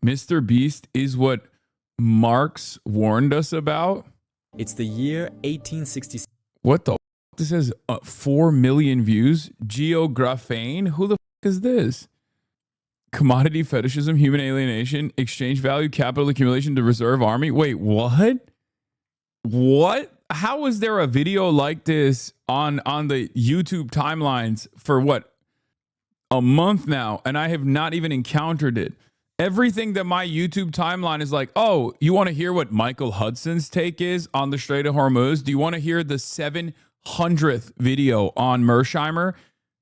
Mr. Beast is what Marx warned us about? It's the year 1866. What the f? This has 4 million views? GEOGRAPHEIN? Who the f is this? Commodity fetishism, human alienation, exchange value, capital accumulation to reserve army. Wait, what? What? How is there a video like this on the YouTube timelines for what? A month now, and I have not even encountered it. Everything that my YouTube timeline is like, oh, you want to hear what Michael Hudson's take is on the Strait of Hormuz? Do you want to hear the 700th video on Mersheimer?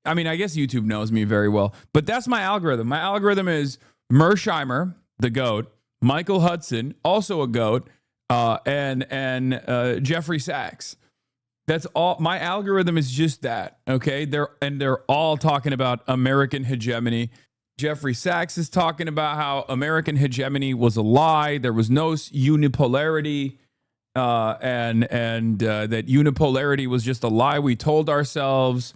I mean, I guess YouTube knows me very well, but that's my algorithm. My algorithm is Mersheimer, the GOAT, Michael Hudson, also a GOAT, and Jeffrey Sachs. That's all. My algorithm is just that. Okay. They're all talking about American hegemony. Jeffrey Sachs is talking about how American hegemony was a lie. There was no unipolarity, and that unipolarity was just a lie we told ourselves.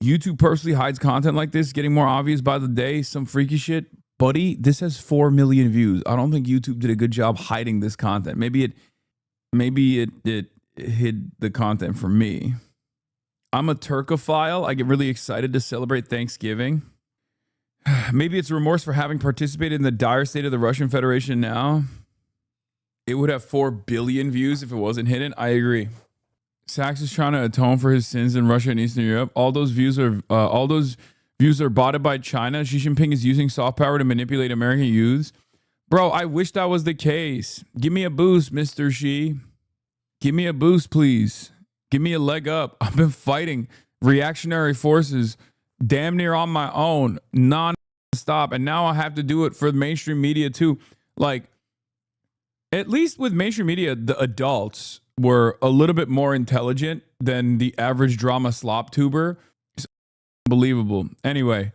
YouTube personally hides content like this, getting more obvious by the day. Some freaky shit. Buddy, this has 4 million views. I don't think YouTube did a good job hiding this content. Maybe it hid the content from me. I'm a Turkophile. I get really excited to celebrate Thanksgiving. Maybe it's remorse for having participated in the dire state of the Russian Federation now. It would have 4 billion views if it wasn't hidden. I agree. Sachs is trying to atone for his sins in Russia and Eastern Europe. All those views are bought by China. Xi Jinping is using soft power to manipulate American youths. Bro, I wish that was the case. Give me a boost, Mr. Xi. Give me a boost, please. Give me a leg up. I've been fighting reactionary forces damn near on my own, non-stop, and now I have to do it for mainstream media too. Like, at least with mainstream media, the adults were a little bit more intelligent than the average drama slop tuber. It's unbelievable. Anyway,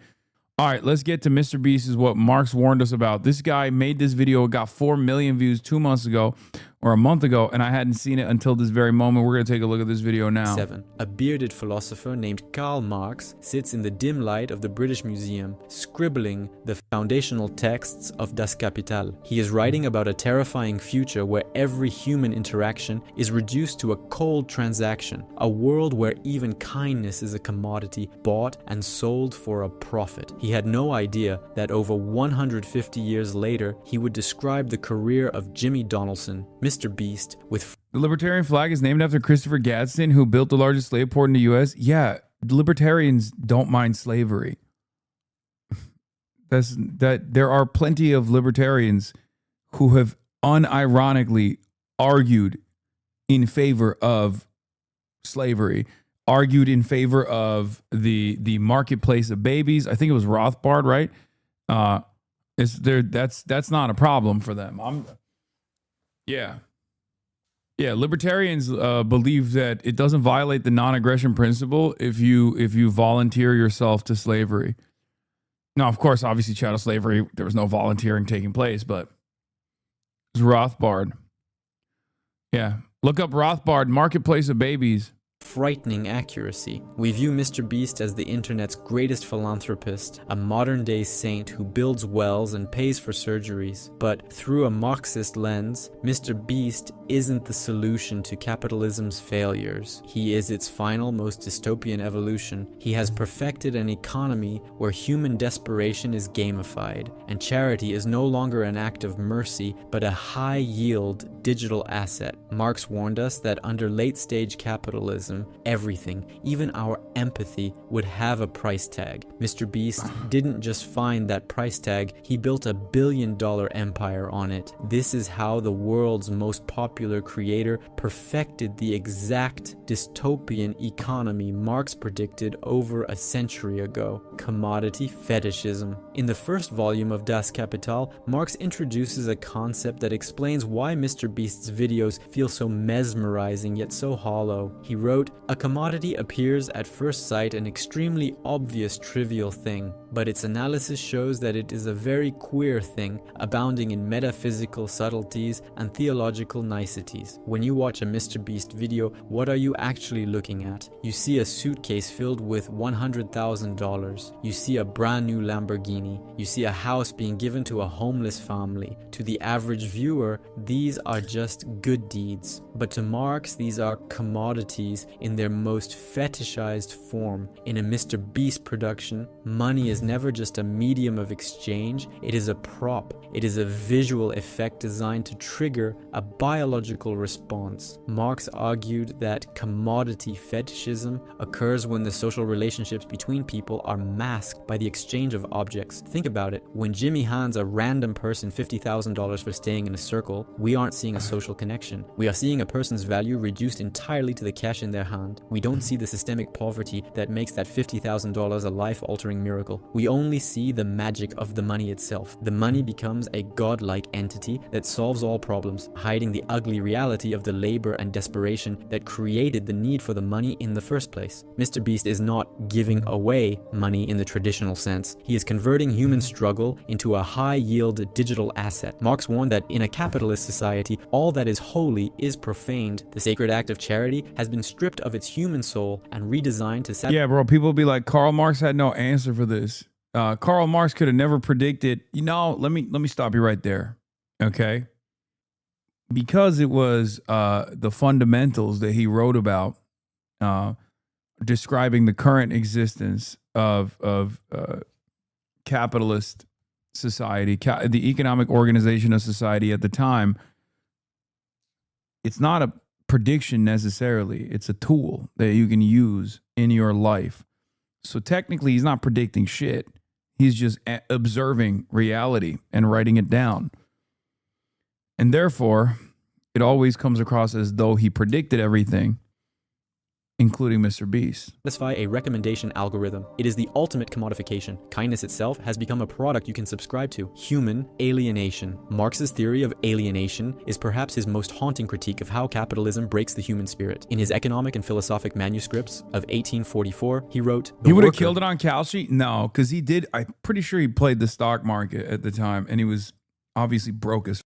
all right, let's get to Mr. Beast is what Marx warned us about. This guy made this video, got 4 million views 2 months ago or a month ago, and I hadn't seen it until this very moment. We're going to take a look at this video now. 7. A bearded philosopher named Karl Marx sits in the dim light of the British Museum, scribbling the foundational texts of Das Kapital. He is writing about a terrifying future where every human interaction is reduced to a cold transaction, a world where even kindness is a commodity bought and sold for a profit. He had no idea that over 150 years later, he would describe the career of Jimmy Donaldson, Mr. Beast, with... The libertarian flag is named after Christopher Gadsden, who built the largest slave port in the U.S. Yeah, libertarians don't mind slavery. There are plenty of libertarians who have unironically argued in favor of slavery, argued in favor of the marketplace of babies. I think it was Rothbard, right? That's not a problem for them. Yeah, libertarians believe that it doesn't violate the non-aggression principle if you volunteer yourself to slavery. Now, of course, obviously, chattel slavery, there was no volunteering taking place, but it was Rothbard. Yeah, look up Rothbard, Marketplace of Babies. Frightening accuracy. We view Mr. Beast as the internet's greatest philanthropist, a modern-day saint who builds wells and pays for surgeries. But through a Marxist lens, Mr. Beast isn't the solution to capitalism's failures. He is its final, most dystopian evolution. He has perfected an economy where human desperation is gamified, and charity is no longer an act of mercy, but a high-yield digital asset. Marx warned us that under late-stage capitalism, everything, even our empathy, would have a price tag. Mr. Beast didn't just find that price tag, he built a billion-dollar empire on it. This is how the world's most popular creator perfected the exact dystopian economy Marx predicted over a century ago: commodity fetishism. In the first volume of Das Kapital, Marx introduces a concept that explains why Mr. Beast's videos feel so mesmerizing yet so hollow. He wrote, "A commodity appears at first sight an extremely obvious trivial thing. but its analysis shows that it is a very queer thing, abounding in metaphysical subtleties and theological niceties. When you watch a MrBeast video, what are you actually looking at? You see a suitcase filled with $100,000. You see a brand new Lamborghini. You see a house being given to a homeless family. To the average viewer, these are just good deeds. But to Marx, these are commodities in their most fetishized form. In a MrBeast production, money is never just a medium of exchange, it is a prop. It is a visual effect designed to trigger a biological response. Marx argued that commodity fetishism occurs when the social relationships between people are masked by the exchange of objects. Think about it. When Jimmy hands a random person $50,000 for staying in a circle, we aren't seeing a social connection. We are seeing a person's value reduced entirely to the cash in their hand. We don't see the systemic poverty that makes that $50,000 a life-altering miracle. We only see the magic of the money itself. The money becomes a godlike entity that solves all problems, hiding the ugly reality of the labor and desperation that created the need for the money in the first place. MrBeast is not giving away money in the traditional sense. He is converting human struggle into a high-yield digital asset. Marx warned that in a capitalist society, all that is holy is profaned. The sacred act of charity has been stripped of its human soul and redesigned to satisfy. Yeah, bro. People be like, Karl Marx had no answer for this. Karl Marx could have never predicted. Let me stop you right there. Okay, because it was the fundamentals that he wrote about, describing the current existence of capitalist society, the economic organization of society at the time. It's not a prediction necessarily. It's a tool that you can use in your life. So technically, he's not predicting shit. He's just observing reality and writing it down. And therefore, it always comes across as though he predicted everything, including MrBeast. Satisfy a recommendation algorithm. It is the ultimate commodification. Kindness itself has become a product you can subscribe to. Human alienation. Marx's theory of alienation is perhaps his most haunting critique of how capitalism breaks the human spirit. In his economic and philosophic manuscripts of 1844, he wrote, he would have killed it on Kalshi? No, because he did. I'm pretty sure he played the stock market at the time, and he was obviously broke as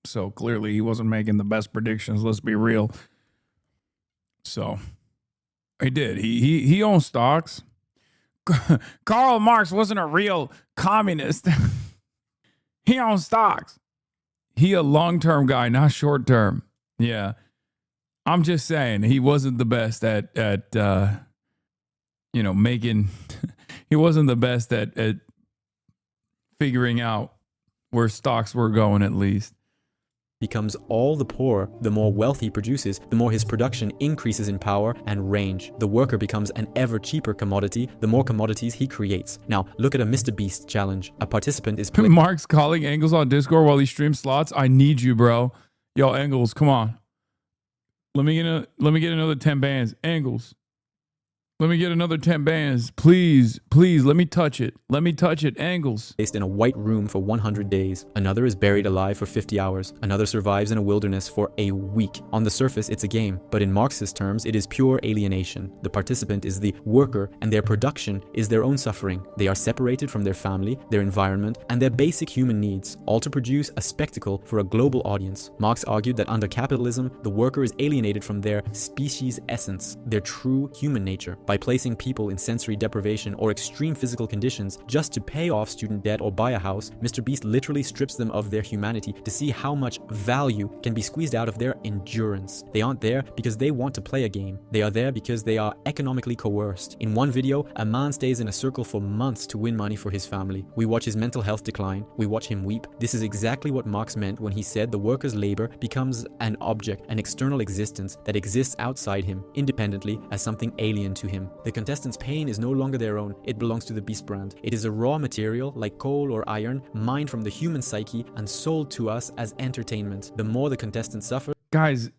so clearly he wasn't making the best predictions. Let's be real. So he did. He owned stocks. Karl Marx wasn't a real communist. He owned stocks. He a long-term guy, not short-term. Yeah. I'm just saying he wasn't the best at making he wasn't the best at figuring out where stocks were going, at least. Becomes all the poorer, the more wealth he produces, the more his production increases in power and range. The worker becomes an ever cheaper commodity, the more commodities he creates. Now, look at a MrBeast challenge. A participant is Mark's calling Engels on Discord while he streams slots. I need you, bro. Yo, Engels, come on. Let me get another 10 bands. Engels. Let me get another 10 bands. Please, let me touch it. Let me touch it. Angles. Placed in a white room for 100 days. Another is buried alive for 50 hours. Another survives in a wilderness for a week. On the surface, it's a game, but in Marxist terms, it is pure alienation. The participant is the worker, and their production is their own suffering. They are separated from their family, their environment, and their basic human needs, all to produce a spectacle for a global audience. Marx argued that under capitalism, the worker is alienated from their species essence, their true human nature. By placing people in sensory deprivation or extreme physical conditions just to pay off student debt or buy a house, MrBeast literally strips them of their humanity to see how much value can be squeezed out of their endurance. They aren't there because they want to play a game. They are there because they are economically coerced. In one video, a man stays in a circle for months to win money for his family. We watch his mental health decline. We watch him weep. This is exactly what Marx meant when he said the worker's labor becomes an object, an external existence that exists outside him, independently as something alien to him. The contestants' pain is no longer their own. It belongs to the beast brand. It is a raw material, like coal or iron, mined from the human psyche and sold to us as entertainment. The more the contestants suffer... Guys,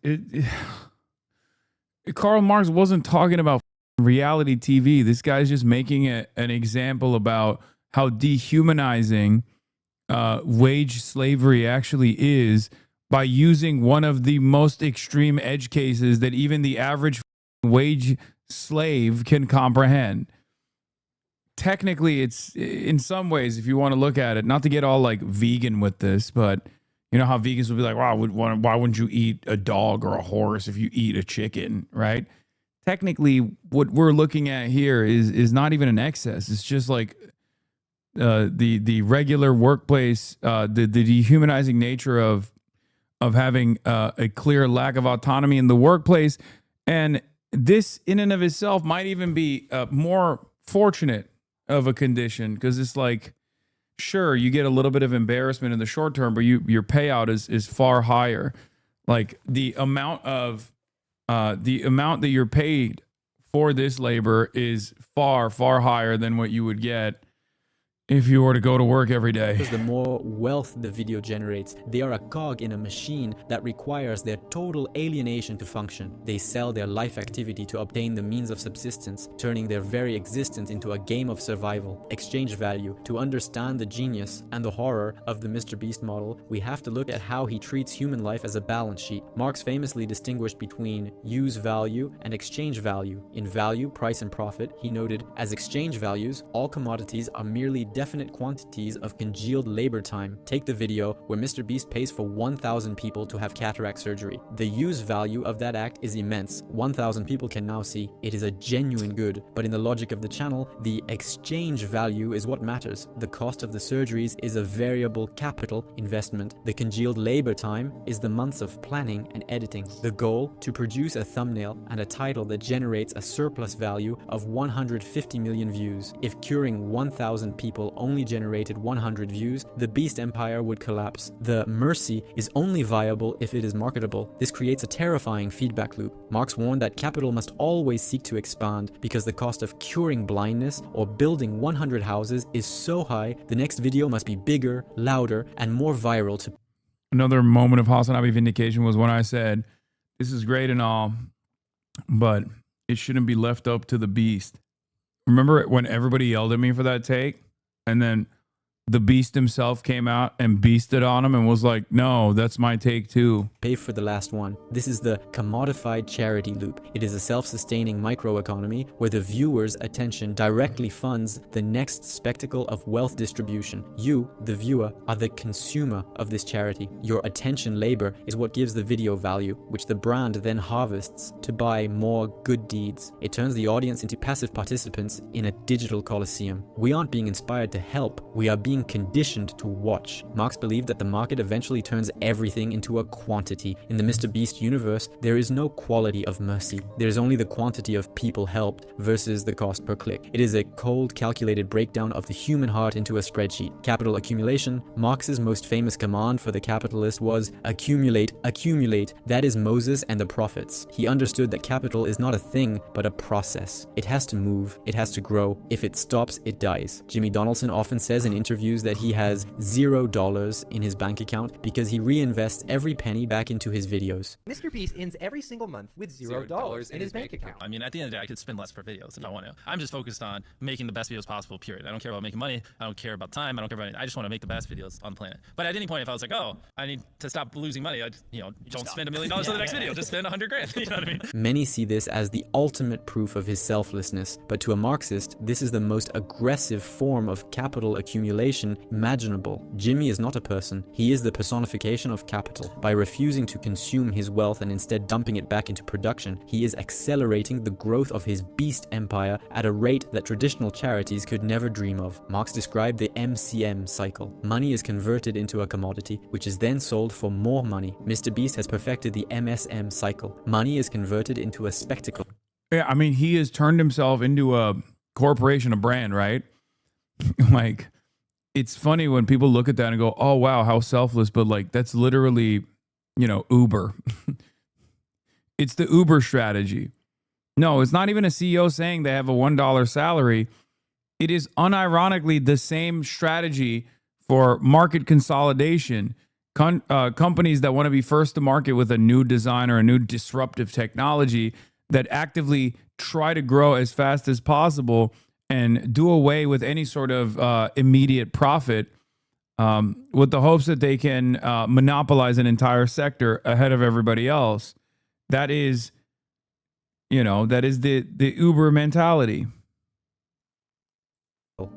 Karl Marx wasn't talking about reality TV. This guy's just making an example about how dehumanizing wage slavery actually is by using one of the most extreme edge cases that even the average wage slave can comprehend. technically it's in some ways, if you want to look at it, not to get all like vegan with this, but you know how vegans will be like, wow, why wouldn't you eat a dog or a horse if you eat a chicken, right? Technically, what we're looking at here is not even an excess. It's just like the regular workplace, the dehumanizing nature of having a clear lack of autonomy in the workplace. And this in and of itself might even be more fortunate of a condition, because it's like, sure, you get a little bit of embarrassment in the short term, but your payout is far higher. Like the amount that you're paid for this labor is far, far higher than what you would get if you were to go to work every day. Because the more wealth the video generates, they are a cog in a machine that requires their total alienation to function. They sell their life activity to obtain the means of subsistence, turning their very existence into a game of survival. Exchange value. To understand the genius and the horror of the MrBeast model, we have to look at how he treats human life as a balance sheet. Marx famously distinguished between use value and exchange value. In value, price and profit, he noted, as exchange values, all commodities are merely definite quantities of congealed labor time. Take the video where MrBeast pays for 1,000 people to have cataract surgery. The use value of that act is immense. 1,000 people can now see it is a genuine good, but in the logic of the channel, the exchange value is what matters. The cost of the surgeries is a variable capital investment. The congealed labor time is the months of planning and editing. The goal, to produce a thumbnail and a title that generates a surplus value of 150 million views. If curing 1,000 people only generated 100 views, the Beast empire would collapse. The mercy is only viable if it is marketable. This creates a terrifying feedback loop. Marx warned that capital must always seek to expand because the cost of curing blindness or building 100 houses is so high, the next video must be bigger, louder, and more viral to... Another moment of Hasanabi vindication was when I said, this is great and all, but it shouldn't be left up to the Beast. Remember when everybody yelled at me for that take? And then the Beast himself came out and beasted on him and was like, no, that's my take too. Pay for the last one. This is the commodified charity loop. It is a self-sustaining microeconomy where the viewer's attention directly funds the next spectacle of wealth distribution. You, the viewer, are the consumer of this charity. Your attention labor is what gives the video value, which the brand then harvests to buy more good deeds. It turns the audience into passive participants in a digital coliseum. We aren't being inspired to help. We are being conditioned to watch. Marx believed that the market eventually turns everything into a quantity. In the MrBeast universe, there is no quality of mercy. There is only the quantity of people helped versus the cost per click. It is a cold, calculated breakdown of the human heart into a spreadsheet. Capital accumulation. Marx's most famous command for the capitalist was accumulate, accumulate. That is Moses and the prophets. He understood that capital is not a thing, but a process. It has to move. It has to grow. If it stops, it dies. Jimmy Donaldson often says in interviews that he has $0 in his bank account because he reinvests every penny back into his videos. MrBeast ends every single month with $0 in his bank account. I mean, at the end of the day, I could spend less for videos if I want to. I'm just focused on making the best videos possible, period. I don't care about making money. I don't care about time. I don't care about anything. I just want to make the best videos on the planet. But at any point, if I was like, oh, I need to stop losing money, don't spend $1 million on the next video. Just spend 100 grand. You know what I mean? Many see this as the ultimate proof of his selflessness. But to a Marxist, this is the most aggressive form of capital accumulation imaginable. Jimmy is not a person. He is the personification of capital. By refusing to consume his wealth and instead dumping it back into production, he is accelerating the growth of his beast empire at a rate that traditional charities could never dream of. Marx described the MCM cycle. Money is converted into a commodity, which is then sold for more money. MrBeast has perfected the MSM cycle. Money is converted into a spectacle. Yeah, I mean, he has turned himself into a corporation, a brand, right? Like, it's funny when people look at that and go, oh, wow, how selfless. But like, that's literally, Uber. It's the Uber strategy. No, it's not even a CEO saying they have a $1 salary. It is unironically the same strategy for market consolidation. Companies that want to be first to market with a new design or a new disruptive technology that actively try to grow as fast as possible and do away with any sort of immediate profit with the hopes that they can monopolize an entire sector ahead of everybody else. That is, the Uber mentality.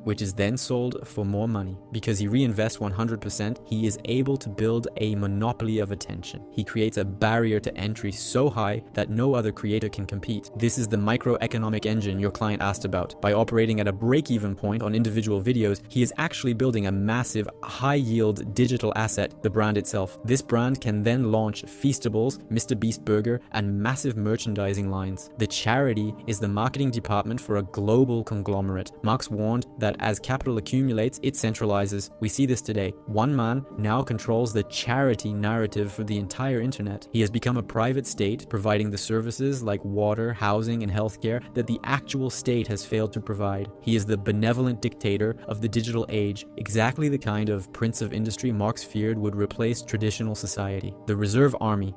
which is then sold for more money. Because he reinvests 100%, he is able to build a monopoly of attention. He creates a barrier to entry so high that no other creator can compete. This is the microeconomic engine your client asked about. By operating at a break-even point on individual videos, he is actually building a massive, high-yield digital asset, the brand itself. This brand can then launch Feastables, MrBeast Burger, and massive merchandising lines. The charity is the marketing department for a global conglomerate. Marx warned that as capital accumulates, it centralizes. We see this today. One man now controls the charity narrative for the entire internet. He has become a private state, providing the services like water, housing, and healthcare that the actual state has failed to provide. He is the benevolent dictator of the digital age, exactly the kind of prince of industry Marx feared would replace traditional society. The reserve army.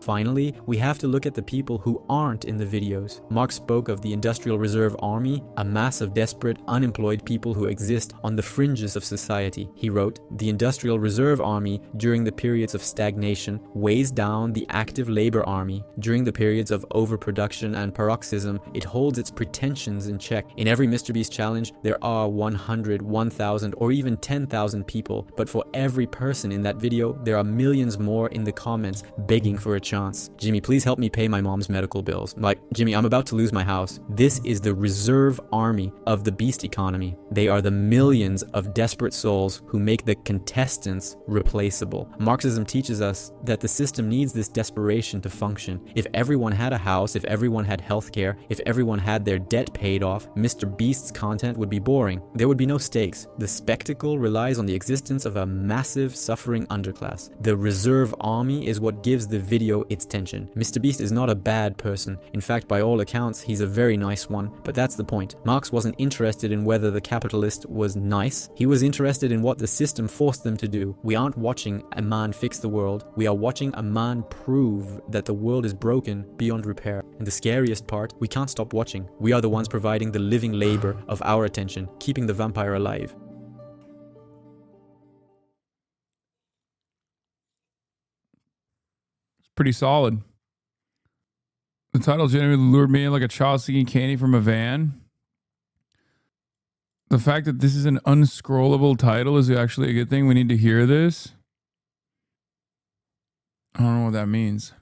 Finally, we have to look at the people who aren't in the videos. Marx spoke of the Industrial Reserve Army, a mass of desperate, unemployed people who exist on the fringes of society. He wrote, "The Industrial Reserve Army, during the periods of stagnation, weighs down the active labor army. During the periods of overproduction and paroxysm, it holds its pretensions in check. In every MrBeast challenge, there are 100, 1,000, or even 10,000 people. But for every person in that video, there are millions more in the comments begging for a chance. Jimmy, please help me pay my mom's medical bills. Like, Jimmy, I'm about to lose my house." This is the reserve army of the beast economy. They are the millions of desperate souls who make the contestants replaceable. Marxism teaches us that the system needs this desperation to function. If everyone had a house, if everyone had healthcare, if everyone had their debt paid off, MrBeast's content would be boring. There would be no stakes. The spectacle relies on the existence of a massive suffering underclass. The reserve army is what gives the video its tension. MrBeast is not a bad person. In fact, by all accounts, he's a very nice one. But that's the point. Marx wasn't interested in whether the capitalist was nice. He was interested in what the system forced them to do. We aren't watching a man fix the world. We are watching a man prove that the world is broken beyond repair. And the scariest part, we can't stop watching. We are the ones providing the living labor of our attention, keeping the vampire alive. Pretty solid. The title genuinely lured me in like a child seeking candy from a van. The fact that this is an unscrollable title is actually a good thing. We need to hear this. I don't know what that means.